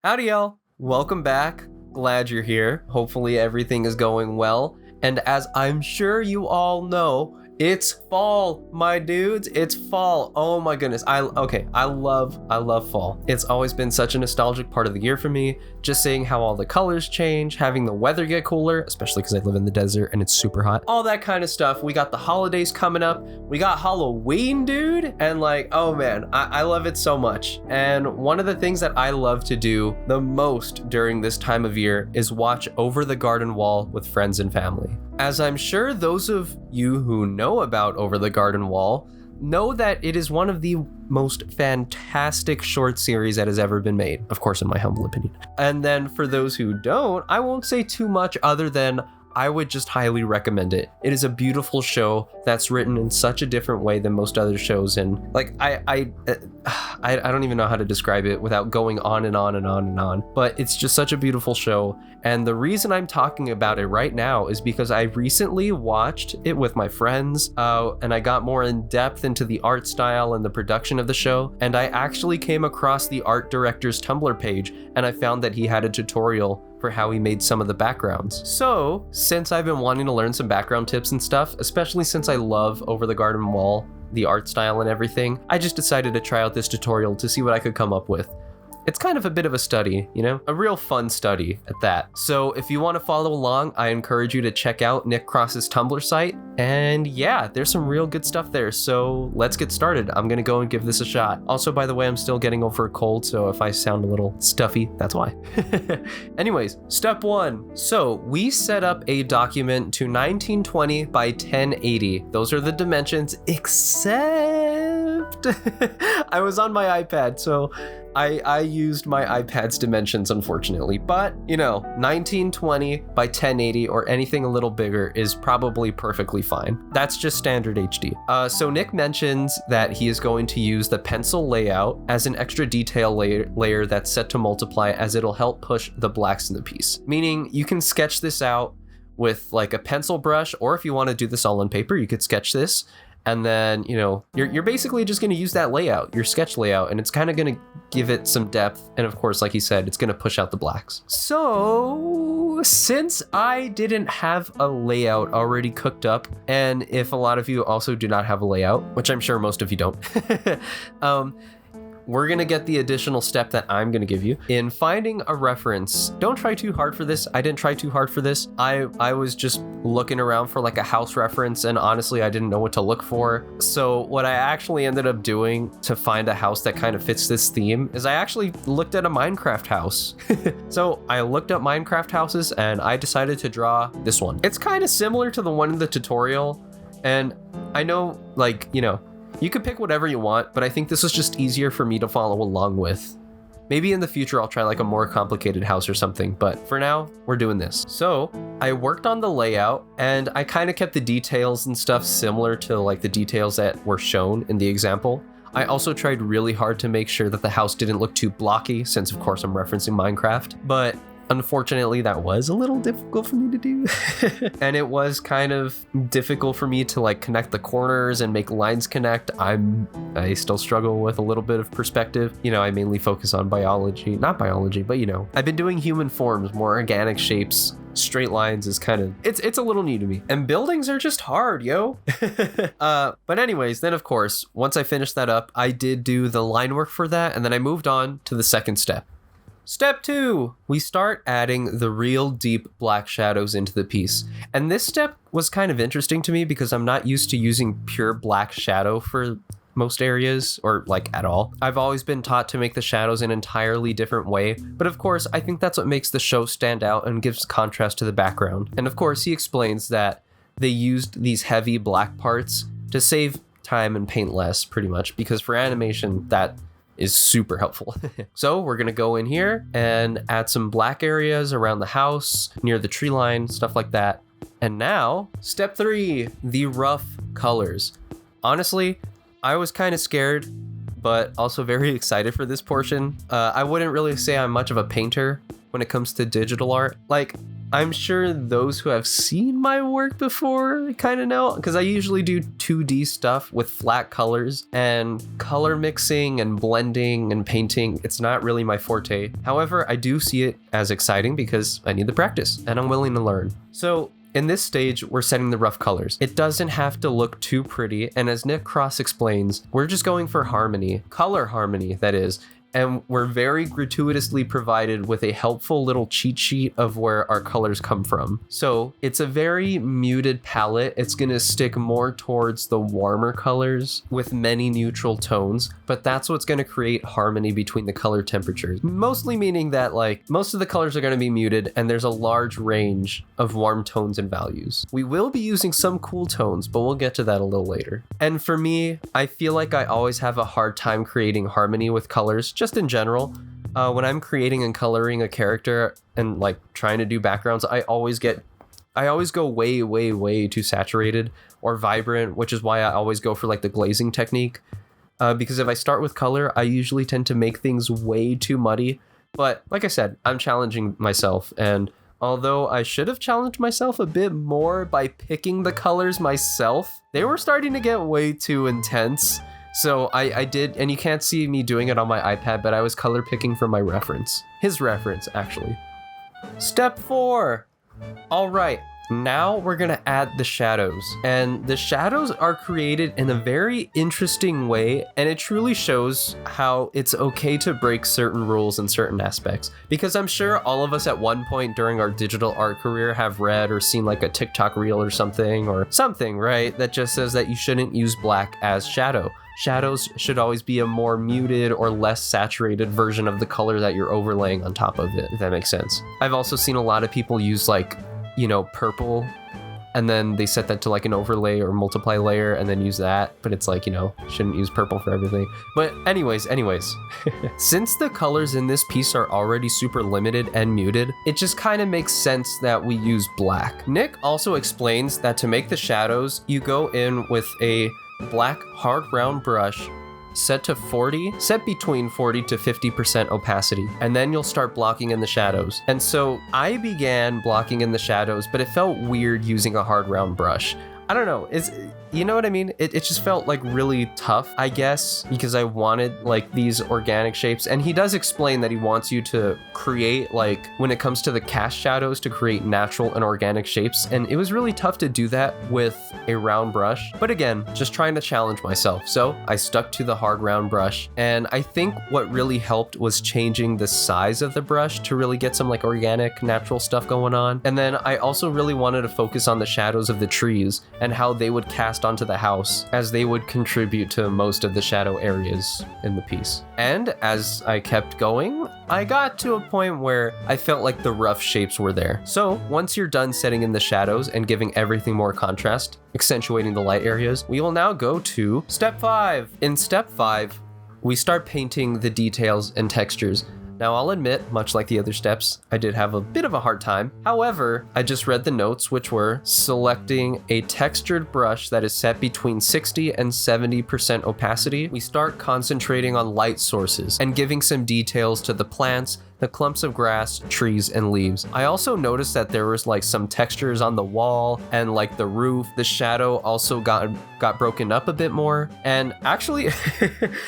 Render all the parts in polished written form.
Howdy, y'all. Welcome back. Glad you're here. Hopefully everything is going well. And as I'm sure you all know, it's fall, my dudes. It's fall. Oh my goodness. I love fall. It's always been such a nostalgic part of the year for me. Just seeing how all the colors change, having the weather get cooler, especially because I live in the desert and it's super hot. All that kind of stuff. We got the holidays coming up. We got Halloween, dude. And like, oh man, I love it so much. And one of the things that I love to do the most during this time of year is watch Over the Garden Wall with friends and family. As I'm sure those of you who know about Over the Garden Wall know that it is one of the most fantastic short series that has ever been made, of course, in my humble opinion. And then for those who don't, I won't say too much other than I would just highly recommend it. It is a beautiful show that's written in such a different way than most other shows, and like I don't even know how to describe it without going on and on and on and on. But it's just such a beautiful show, and the reason I'm talking about it right now is because I recently watched it with my friends, and I got more in depth into the art style and the production of the show, and I actually came across the art director's Tumblr page, and I found that he had a tutorial for how he made some of the backgrounds. So, since I've been wanting to learn some background tips and stuff, especially since I love Over the Garden Wall, the art style and everything, I just decided to try out this tutorial to see what I could come up with. It's kind of a bit of a study, you know? A real fun study at that. So if you want to follow along, I encourage you to check out Nick Cross's Tumblr site. And yeah, there's some real good stuff there. So let's get started. I'm going to go and give this a shot. Also, by the way, I'm still getting over a cold, so if I sound a little stuffy, that's why. Anyways, step one. So we set up a document to 1920 by 1080. Those are the dimensions, except I was on my iPad, so I used my iPad's dimensions, unfortunately, but you know, 1920 by 1080 or anything a little bigger is probably perfectly fine. That's just standard HD. So Nick mentions that he is going to use the pencil layout as an extra detail layer that's set to multiply, as it'll help push the blacks in the piece. Meaning you can sketch this out with like a pencil brush, or if you want to do this all on paper, you could sketch this. And then, you know, you're basically just going to use that layout, your sketch layout, and it's kind of going to give it some depth. And of course, like he said, it's going to push out the blacks. So since I didn't have a layout already cooked up, and if a lot of you also do not have a layout, which I'm sure most of you don't, we're going to get the additional step that I'm going to give you in finding a reference. Don't try too hard for this. I didn't try too hard for this. I was just looking around for like a house reference, and honestly, I didn't know what to look for. So what I actually ended up doing to find a house that kind of fits this theme is I actually looked at a Minecraft house. So I looked up Minecraft houses and I decided to draw this one. It's kind of similar to the one in the tutorial. And I know, like, you know, you could pick whatever you want, but I think this is just easier for me to follow along with. Maybe in the future I'll try like a more complicated house or something, but for now, we're doing this. So I worked on the layout, and I kind of kept the details and stuff similar to like the details that were shown in the example. I also tried really hard to make sure that the house didn't look too blocky, since of course I'm referencing Minecraft, but unfortunately, that was a little difficult for me to do. And it was kind of difficult for me to like connect the corners and make lines connect. I still struggle with a little bit of perspective. You know, I mainly focus on biology, not biology, but you know, I've been doing human forms, more organic shapes. Straight lines is kind of, it's a little new to me. And buildings are just hard, yo. But anyways, then of course, once I finished that up, I did do the line work for that. And then I moved on to the second step. Step 2, we start adding the real deep black shadows into the piece. And this step was kind of interesting to me because I'm not used to using pure black shadow for most areas, or like at all. I've always been taught to make the shadows an entirely different way, but of course I think that's what makes the show stand out and gives contrast to the background. And of course he explains that they used these heavy black parts to save time and paint less, pretty much, because for animation that is super helpful. So we're gonna go in here and add some black areas around the house, near the tree line, stuff like that. And now, step 3, the rough colors. Honestly, I was kind of scared, but also very excited for this portion. I wouldn't really say I'm much of a painter when it comes to digital art. Like, I'm sure those who have seen my work before kind of know, because I usually do 2D stuff with flat colors, and color mixing and blending and painting, it's not really my forte. However, I do see it as exciting because I need the practice and I'm willing to learn. So in this stage, we're setting the rough colors. It doesn't have to look too pretty, and as Nick Cross explains, we're just going for harmony, color harmony, that is. And we're very gratuitously provided with a helpful little cheat sheet of where our colors come from. So it's a very muted palette. It's gonna stick more towards the warmer colors with many neutral tones, but that's what's gonna create harmony between the color temperatures. Mostly meaning that like most of the colors are gonna be muted and there's a large range of warm tones and values. We will be using some cool tones, but we'll get to that a little later. And for me, I feel like I always have a hard time creating harmony with colors, just in general. When I'm creating and coloring a character and like trying to do backgrounds, I always go way too saturated or vibrant, which is why I always go for like the glazing technique. Because if I start with color, I usually tend to make things way too muddy. But like I said, I'm challenging myself, and although I should have challenged myself a bit more by picking the colors myself, they were starting to get way too intense. So I did, and you can't see me doing it on my iPad, but I was color picking from my reference. His reference, actually. Step 4. All right, now we're gonna add the shadows. And the shadows are created in a very interesting way, and it truly shows how it's okay to break certain rules in certain aspects. Because I'm sure all of us at one point during our digital art career have read or seen like a TikTok reel or something, right? That just says that you shouldn't use black as shadow. Shadows should always be a more muted or less saturated version of the color that you're overlaying on top of it, if that makes sense. I've also seen a lot of people use like, you know, purple, and then they set that to like an overlay or multiply layer and then use that, but it's like, you know, shouldn't use purple for everything. But anyways, since the colors in this piece are already super limited and muted, it just kind of makes sense that we use black. Nick also explains that to make the shadows, you go in with a black hard round brush set between 40 to 50% opacity, and then you'll start blocking in the shadows. And so I began blocking in the shadows, but it felt weird using a hard round brush. I don't know, you know what I mean? It just felt like really tough, I guess, because I wanted like these organic shapes. And he does explain that he wants you to create, like when it comes to the cast shadows, to create natural and organic shapes. And it was really tough to do that with a round brush. But again, just trying to challenge myself. So I stuck to the hard round brush. And I think what really helped was changing the size of the brush to really get some like organic, natural stuff going on. And then I also really wanted to focus on the shadows of the trees and how they would cast onto the house, as they would contribute to most of the shadow areas in the piece. And as I kept going, I got to a point where I felt like the rough shapes were there. So once you're done setting in the shadows and giving everything more contrast, accentuating the light areas, we will now go to step 5. In step 5, we start painting the details and textures. Now, I'll admit, much like the other steps, I did have a bit of a hard time. However, I just read the notes, which were selecting a textured brush that is set between 60 and 70% opacity. We start concentrating on light sources and giving some details to the plants, the clumps of grass, trees, and leaves. I also noticed that there was like some textures on the wall and like the roof. The shadow also got broken up a bit more. And actually,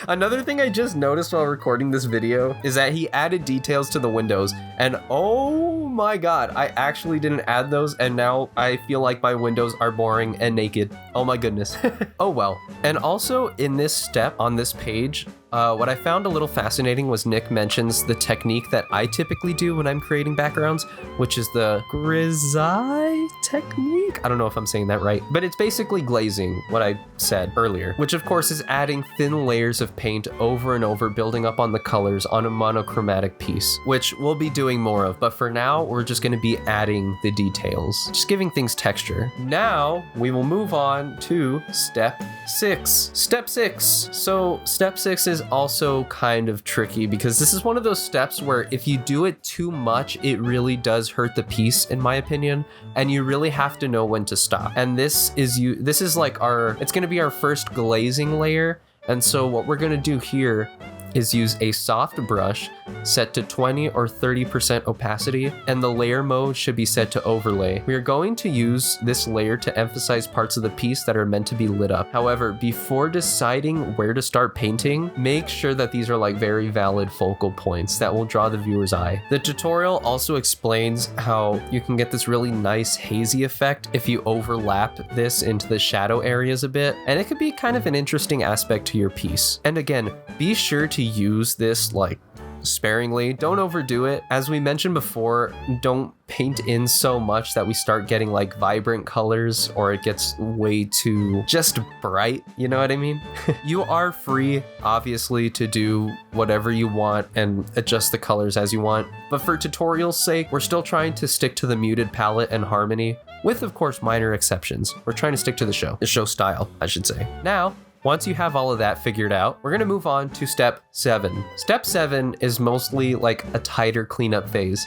another thing I just noticed while recording this video is that he added details to the windows. And oh my god, I actually didn't add those, and now I feel like my windows are boring and naked. Oh my goodness. Oh well. And also in this step on this page, what I found a little fascinating was Nick mentions the technique that I typically do when I'm creating backgrounds, which is the grisaille technique. I don't know if I'm saying that right, but it's basically glazing, what I said earlier, which of course is adding thin layers of paint over and over, building up on the colors on a monochromatic piece, which we'll be doing more of. But for now, we're just going to be adding the details, just giving things texture. Now we will move on to step 6. Step 6. So step 6 is also kind of tricky because this is one of those steps where if you do it too much, it really does hurt the piece, in my opinion, and you really have to know when to stop. And this is like it's going to be our first glazing layer. And so what we're going to do here is use a soft brush set to 20 or 30% opacity, and the layer mode should be set to overlay. We are going to use this layer to emphasize parts of the piece that are meant to be lit up. However, before deciding where to start painting, make sure that these are like very valid focal points that will draw the viewer's eye. The tutorial also explains how you can get this really nice hazy effect if you overlap this into the shadow areas a bit, and it could be kind of an interesting aspect to your piece. And again, be sure to use this like sparingly. Don't overdo it. As we mentioned before, don't paint in so much that we start getting like vibrant colors or it gets way too just bright, you know what I mean? You are free, obviously, to do whatever you want and adjust the colors as you want, but for tutorial's sake, we're still trying to stick to the muted palette and harmony, with of course minor exceptions. We're trying to stick to the show style, I should say. Now, once you have all of that figured out, we're gonna move on to step 7. Step 7 is mostly like a tighter cleanup phase.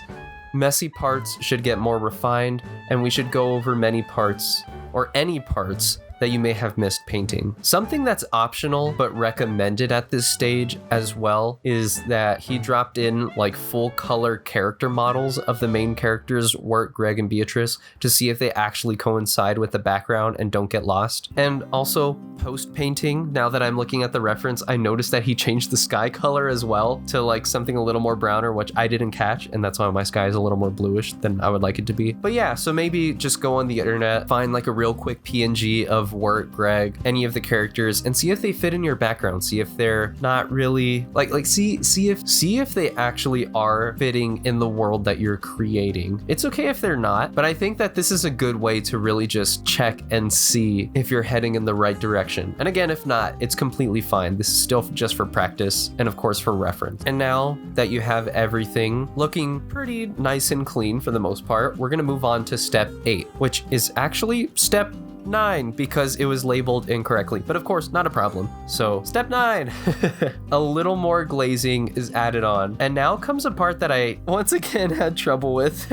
Messy parts should get more refined, and we should go over many parts, or any parts, that you may have missed painting. Something that's optional but recommended at this stage as well is that he dropped in like full color character models of the main characters, Wirt, Greg, and Beatrice, to see if they actually coincide with the background and don't get lost. And also post painting, now that I'm looking at the reference, I noticed that he changed the sky color as well to like something a little more browner, which I didn't catch, and that's why my sky is a little more bluish than I would like it to be. But yeah, so maybe just go on the internet, find like a real quick PNG of Wirt, Greg, any of the characters, and see if they fit in your background. See if they're not really see if they actually are fitting in the world that you're creating. It's okay if they're not, but I think that this is a good way to really just check and see if you're heading in the right direction. And again, if not, it's completely fine. This is still just for practice and of course for reference. And now that you have everything looking pretty nice and clean for the most part, we're gonna move on to step 8, which is actually step 9 because it was labeled incorrectly, but of course not a problem. So step 9, a little more glazing is added on, and now comes a part that I once again had trouble with,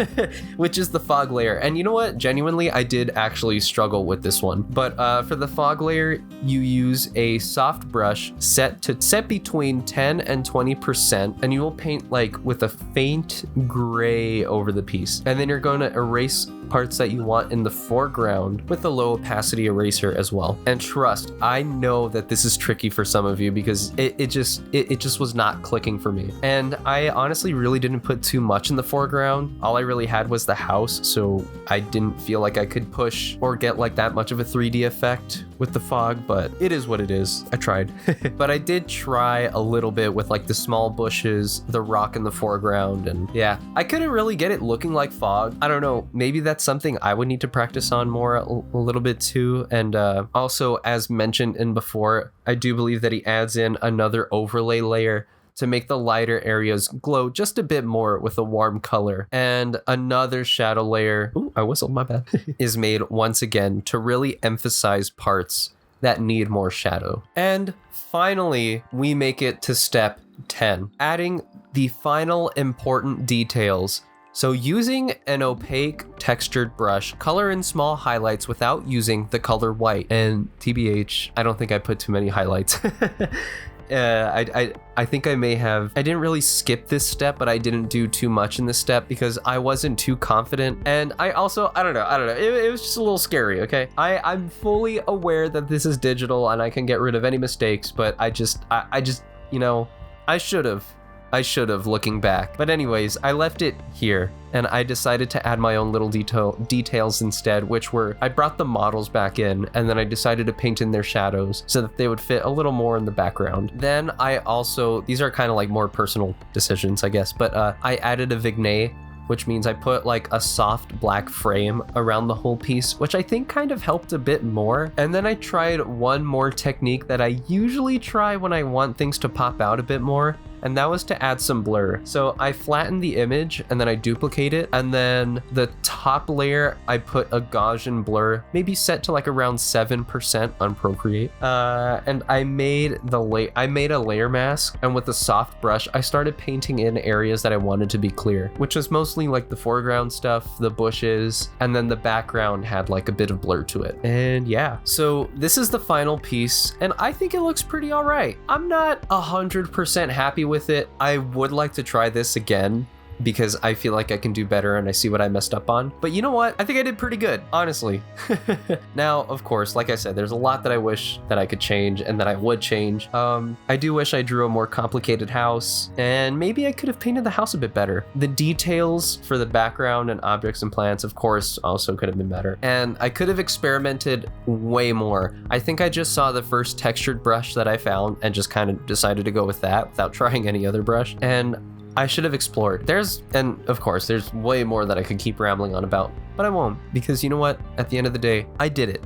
which is the fog layer. And you know what, genuinely I did actually struggle with this one, but for the fog layer you use a soft brush set between 10 and 20%, and you will paint like with a faint gray over the piece, and then you're going to erase parts that you want in the foreground with a low opacity eraser as well. And trust, I know that this is tricky for some of you because it just was not clicking for me. And I honestly really didn't put too much in the foreground. All I really had was the house, so I didn't feel like I could push or get like that much of a 3D effect with the fog, but it is what it is. I tried. But I did try a little bit with like the small bushes, the rock in the foreground, and yeah, I couldn't really get it looking like fog. I don't know, maybe that's something I would need to practice on more a little bit too. And also, as mentioned in before, I do believe that he adds in another overlay layer to make the lighter areas glow just a bit more with a warm color. And another shadow layer, ooh, I whistled, my bad, is made once again to really emphasize parts that need more shadow. And finally, we make it to step 10, adding the final important details. So using an opaque textured brush, color in small highlights without using the color white. And TBH, I don't think I put too many highlights. I think I didn't really skip this step, but I didn't do too much in this step because I wasn't too confident. And I don't know. It was just a little scary, okay? I'm fully aware that this is digital and I can get rid of any mistakes, but I just, you know, I should have looking back. But anyways, I left it here and I decided to add my own little details instead, which were, I brought the models back in and then I decided to paint in their shadows so that they would fit a little more in the background. Then I also, these are kind of like more personal decisions, I guess, but I added a vignette, which means I put like a soft black frame around the whole piece, which I think kind of helped a bit more. And then I tried one more technique that I usually try when I want things to pop out a bit more, and that was to add some blur. So I flattened the image and then I duplicate it, and then the top layer I put a Gaussian blur, maybe set to like around 7% on Procreate. And I made a layer mask, and with a soft brush I started painting in areas that I wanted to be clear, which was mostly like the foreground stuff, the bushes, and then the background had like a bit of blur to it. And yeah, so this is the final piece, and I think it looks pretty all right. I'm not 100% happy with it. I would like to try this again because I feel like I can do better and I see what I messed up on. But you know what? I think I did pretty good, honestly. Now, of course, like I said, there's a lot that I wish that I could change and that I would change. I do wish I drew a more complicated house, and maybe I could have painted the house a bit better. The details for the background and objects and plants, of course, also could have been better. And I could have experimented way more. I think I just saw the first textured brush that I found and just kind of decided to go with that without trying any other brush. And I should have explored. And of course, there's way more that I could keep rambling on about, but I won't, because you know what? At the end of the day, I did it.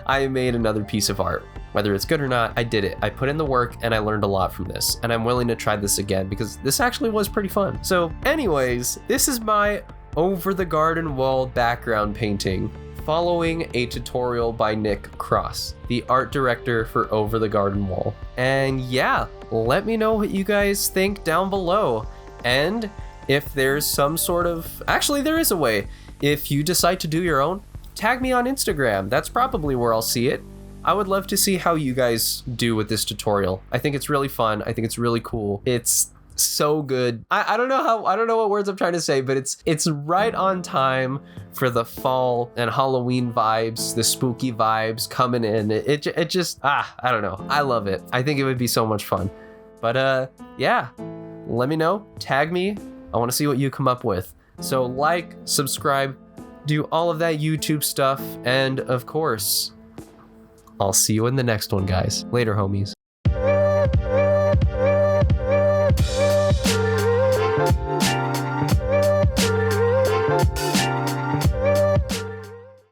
I made another piece of art. Whether it's good or not, I did it. I put in the work and I learned a lot from this, and I'm willing to try this again because this actually was pretty fun. So anyways, this is my over the garden wall background painting, following a tutorial by Nick Cross, the art director for Over the Garden Wall. And yeah, let me know what you guys think down below. And if there's some sort of, actually there is a way, if you decide to do your own, tag me on Instagram. That's probably where I'll see it. I would love to see how you guys do with this tutorial. I think it's really fun. I think it's really cool. It's so good. I don't know what words I'm trying to say, but it's right on time for the fall and Halloween vibes, the spooky vibes coming in. It just I don't know. I love it. I think it would be so much fun. But yeah, let me know, tag me. I want to see what you come up with. So like, subscribe, do all of that YouTube stuff, and of course, I'll see you in the next one, guys. Later, homies.